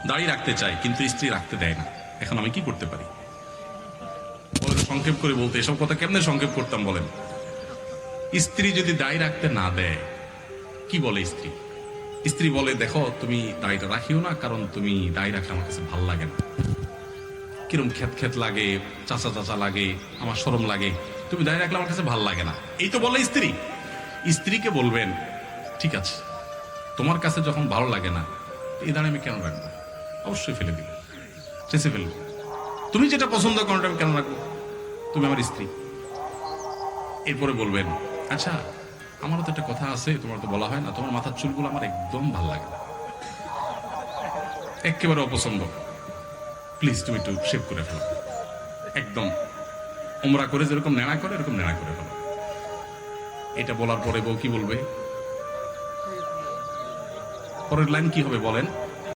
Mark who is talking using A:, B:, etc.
A: দাড়ি রাখতে চাই কিন্তু স্ত্রী রাখতে দেয় না, এখন আমি কি করতে পারি? সংক্ষেপ করে বলতে, এসব কথা কেমনে সংক্ষেপ করতাম বলেন? স্ত্রী যদি দাড়ি রাখতে না দেয়, কি বলে স্ত্রী? স্ত্রী বলে, দেখো তুমি দাড়িটা রাখিও না, কারণ তুমি দাড়ি রাখলে আমার কাছে ভাল লাগে না, কিরম খেত খেত লাগে, চাচা চাচা লাগে, আমার শরম লাগে, তুমি দাড়ি রাখলে আমার কাছে ভাল লাগে না, এই তো বলে স্ত্রী। স্ত্রীকে বলবেন, ঠিক আছে, তোমার কাছে যখন ভালো লাগে না, এই দাঁড়ে আমি কেন রাখবো? অবশ্যই ফেলে দিবে, চেঁচে ফেলবো। তুমি যেটা পছন্দ করো আমি কেন রাখবো? তুমি আমার স্ত্রী। এরপরে বলবেন, আচ্ছা আমারও তো একটা কথা আছে, তোমার তো বলা হয় না, তোমার মাথার চুলগুলো আমার একদম ভাল লাগে না, একেবারে অপছন্দ, প্লিজ তুমি একটু শেভ করে ফেলো, একদম ওমরা করে যেরকম নেড়া করে এরকম নেড়া করে ফেলো। এটা বলার পরে বউ কি বলবে? পরের লাইন কি হবে বলেন?